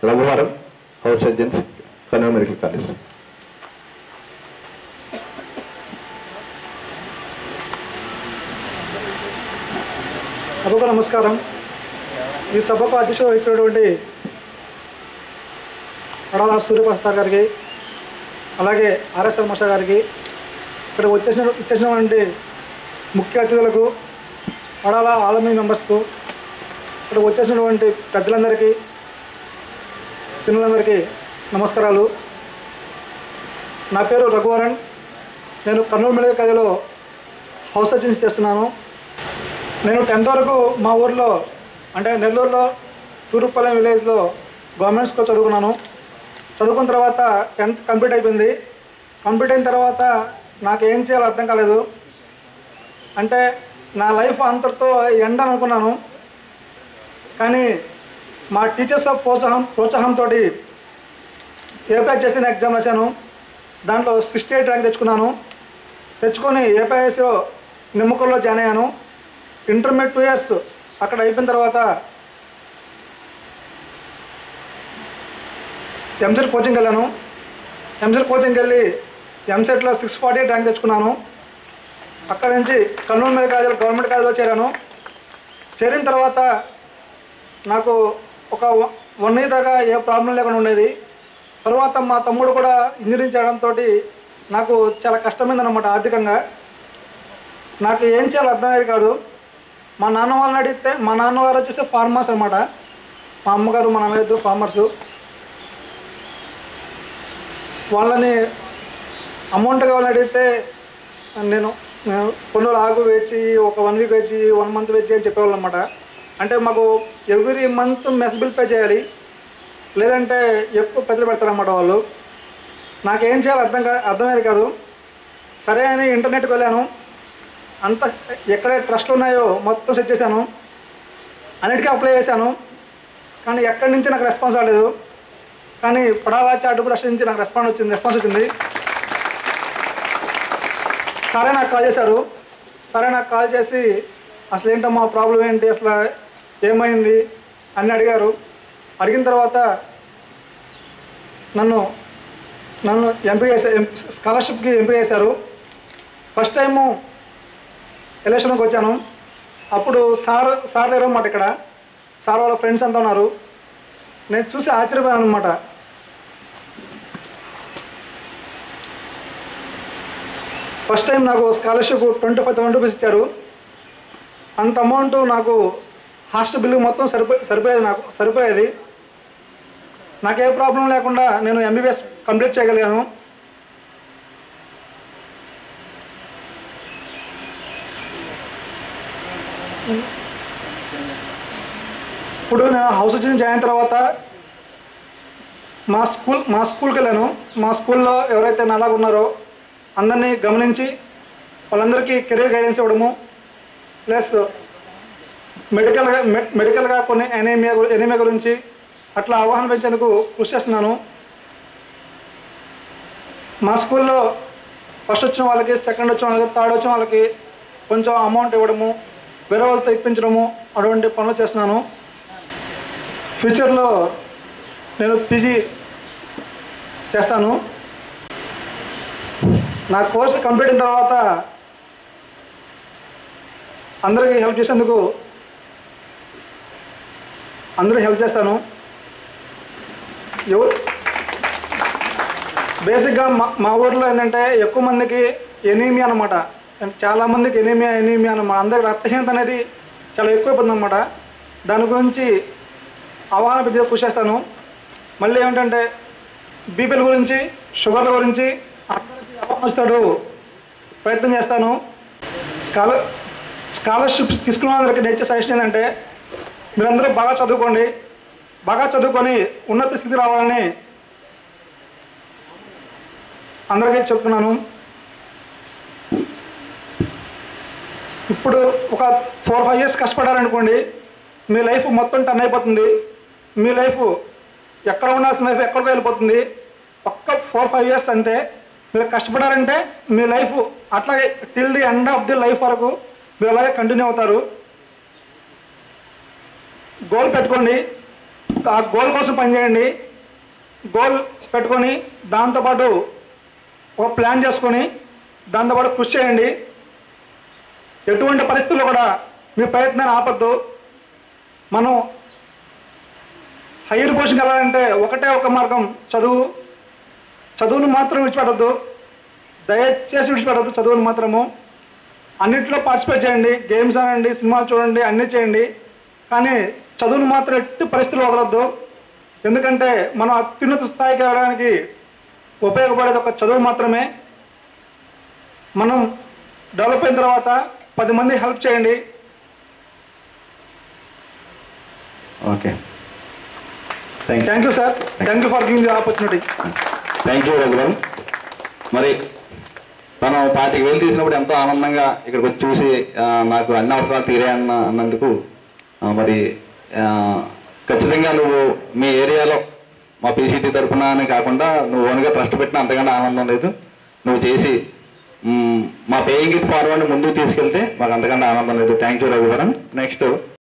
Raghuvaram, house surgeons, Kurnool medical college. సభకు నమస్కారం. ఈ సభకు అధ్యక్షత వహించినటువంటి పడాల సూర్యప్రసాద్ గారికి, అలాగే ఆర్ఎస్ఆర్ మోషా గారికి, ఇక్కడ వచ్చేసినటువంటి ముఖ్య అతిథులకు, పడాల ఆలమీ మెంబర్స్కు, ఇక్కడ వచ్చేసినటువంటి పెద్దలందరికీ, చిన్నలందరికీ నమస్కారాలు. నా పేరు రఘువరన్. నేను కర్నూలు మెడికల్ కాలేజీలో హౌస్ సర్జన్స్ చేస్తున్నాను. నేను 10th వరకు మా ఊర్లో అంటే నెల్లూరులో తూరుపాలెం విలేజ్లో గవర్నమెంట్ స్కూల్ చదువుకున్నాను. చదువుకున్న తర్వాత 10th కంప్లీట్ అయిపోయింది. కంప్లీట్ అయిన తర్వాత నాకు ఏం చేయాలో అర్థం కాలేదు. అంటే నా లైఫ్ అంతటితో ఎండ్ అనుకున్నాను. కానీ మా టీచర్స్ ప్రోత్సాహంతో ఏపీఎస్ చేసిన ఎగ్జామ్ రాశాను. దాంట్లో 68 ర్యాంక్ తెచ్చుకొని ఏపీఎస్లో నిమ్మకూరులో జాయిన్ అయ్యాను. ఇంటర్మీడియట్ 2 years అక్కడ అయిపోయిన తర్వాత ఎంసెట్ కోచింగ్కి వెళ్ళాను. ఎంసెట్ కోచింగ్కి వెళ్ళి ఎంసెట్లో 648 ర్యాంక్ తెచ్చుకున్నాను. అక్కడి నుంచి కర్నూలు మెడికల్ కాలేజ్ గవర్నమెంట్ కాలేజ్లో చేరాను. చేరిన తర్వాత నాకు ఒక 1 year దాకా ఏ ప్రాబ్లం లేకుండా ఉండేది. తర్వాత మా తమ్ముడు కూడా ఇంజనీరింగ్ చేయడంతో నాకు చాలా కష్టమైందన్నమాట ఆర్థికంగా. నాకు ఏం చేయాలో అర్థమయ్యేది కాదు. మా నాన్న వాళ్ళని అడిగితే, మా నాన్నగారు వచ్చేసి ఫార్మర్స్ అనమాట. మా అమ్మగారు మా నాన్నగారు ఫార్మర్సు. వాళ్ళని అమౌంట్ కావాలని అడిగితే నేను కొన్ని రోజులు ఆగు వేచి, ఒక 1 week వేచి, 1 month వేచి అని చెప్పేవాళ్ళు అనమాట. అంటే మాకు every month mess bill pay చేయాలి, లేదంటే ఎక్కువ పెద్దలు పెడతారన్నమాట వాళ్ళు. నాకేం చేయాలో అర్థమయ్యేది కాదు. సరే అని ఇంటర్నెట్కి వెళ్ళాను. అంత ఎక్కడ ట్రస్ట్లు ఉన్నాయో మొత్తం సెట్ చేశాను. అన్నిటికీ అప్లై చేశాను. కానీ ఎక్కడి నుంచి నాకు రెస్పాన్స్ రాలేదు. కానీ పడాల చార్టబుల్ ట్రస్ట్ నుంచి నాకు రెస్పాన్స్ వచ్చింది. సరే నాకు కాల్ చేసి అసలు ఏంటమ్మా ప్రాబ్లం ఏంటి, అసలు ఏమైంది అని అడిగారు. అడిగిన తర్వాత నన్ను స్కాలర్షిప్కి ఎంపిక చేశారు. ఫస్ట్ టైము ఎలక్షన్కి వచ్చాను. అప్పుడు సార్ లేరు అన్నమాట. ఇక్కడ సార్ వాళ్ళ ఫ్రెండ్స్ అంతా ఉన్నారు. నేను చూసి ఆశ్చర్యపోయాను అనమాట. ఫస్ట్ టైం నాకు స్కాలర్షిప్ 25,000 rupees ఇచ్చారు. అంత అమౌంట్ నాకు హాస్టల్ బిల్లు మొత్తం సరిపోయేది. నాకు ఏ ప్రాబ్లం లేకుండా నేను ఎంబీబీఎస్ కంప్లీట్ చేయగలిగాను. ఇప్పుడు నేను హౌస్ సర్జన్ జాయిన్ అయిన తర్వాత మా స్కూల్కి వెళ్ళాను. మా స్కూల్లో ఎవరైతే నాలాగా ఉన్నారో అందరినీ గమనించి వాళ్ళందరికీ కెరీర్ గైడెన్స్ ఇవ్వడము, ప్లస్ మెడికల్గా కొన్ని ఎనీమియా గురించి అట్లా అవగాహన పెంచేందుకు కృషి చేస్తున్నాను. మా స్కూల్లో ఫస్ట్ వచ్చిన వాళ్ళకి, సెకండ్ వచ్చిన వాళ్ళకి, థర్డ్ వచ్చిన వాళ్ళకి కొంచెం అమౌంట్ ఇవ్వడము, వేరే వాళ్ళతో ఇప్పించడము, అటువంటి పనులు చేస్తున్నాను. ఫ్యూచర్లో నేను పీజీ చేస్తాను. నా కోర్సు కంప్లీట్ అయిన తర్వాత అందరికీ హెల్ప్ చేసేందుకు అందరికీ హెల్ప్ చేస్తాను. బేసిక్గా మా ఊర్లో ఏంటంటే ఎక్కువ మందికి ఎనీమియా అనమాట. చాలామందికి ఎనీమియా అనమాట. అందరికి రక్తహీనత అనేది చాలా ఎక్కువైపోతుంది అనమాట. దాని గురించి అవగాహన పెద్ద కృషి చేస్తాను. మళ్ళీ ఏమిటంటే బీపీల గురించి, షుగర్ల గురించి అందరికీ అవగాహన ప్రయత్నం చేస్తాను. స్కాలర్షిప్స్ తీసుకున్న వాళ్ళకి నేర్చే సజెషన్ ఏంటంటే మీరందరూ బాగా చదువుకొని ఉన్నత స్థితి రావాలని అందరికీ చెప్తున్నాను. ఇప్పుడు ఒక 4-5 years కష్టపడారనుకోండి, మీ లైఫ్ మొత్తం టర్న్ అయిపోతుంది. మీ లైఫ్ ఎక్కడ ఉండాల్సిన లైఫ్ ఎక్కడికి వెళ్ళిపోతుంది. ఒక్క 4-5 years అంతే. మీరు కష్టపడారంటే మీ లైఫ్ అట్లాగే till the end of the life వరకు మీరు అలాగే కంటిన్యూ అవుతారు. గోల్ పెట్టుకోండి. ఆ గోల్ కోసం పనిచేయండి. గోల్ పెట్టుకొని దాంతోపాటు ఒక ప్లాన్ చేసుకొని దాంతోపాటు కృషి చేయండి. ఎటువంటి పరిస్థితుల్లో కూడా మీ ప్రయత్నాన్ని ఆపద్దు. మనం హైయర్ పొజిషన్కి వెళ్ళాలంటే ఒకటే ఒక మార్గం, చదువును మాత్రం విడిచిపెట్టద్దు. దయచేసి విడిచిపెట్టద్దు చదువును మాత్రము. అన్నింటిలో పార్టిసిపేట్ చేయండి, గేమ్స్ ఆడండి, సినిమాలు చూడండి, అన్నీ చేయండి. కానీ చదువును మాత్రం ఎట్టి పరిస్థితులు వదలొద్దు. ఎందుకంటే మనం అత్యున్నత స్థాయికి వెళ్ళడానికి ఉపయోగపడేది ఒక చదువు మాత్రమే. మనం డెవలప్ అయిన తర్వాత 10 మంది హెల్ప్ చేయండి. Okay, thank you sir. Thank you for giving the opportunity. Thank you Raghuvaran. మరి మనం 25,000 తీసినప్పుడు ఎంతో ఆనందంగా ఇక్కడికి వచ్చి చూసి నాకు అన్ని అవసరాలు తీరాయన్నందుకు మరి ఖచ్చితంగా నువ్వు మీ ఏరియాలో మా పీసీటీ తరఫున అని కాకుండా నువ్వు ఓన్గా ట్రస్ట్ పెట్టిన అంతకంటే ఆనందం లేదు. నువ్వు చేసి మా పేయింగ్ ఇట్ ఫార్వర్డ్ ముందుకు తీసుకెళ్తే మాకు అంతకంటే ఆనందం లేదు. Thank you Raghuvaran. నెక్స్ట్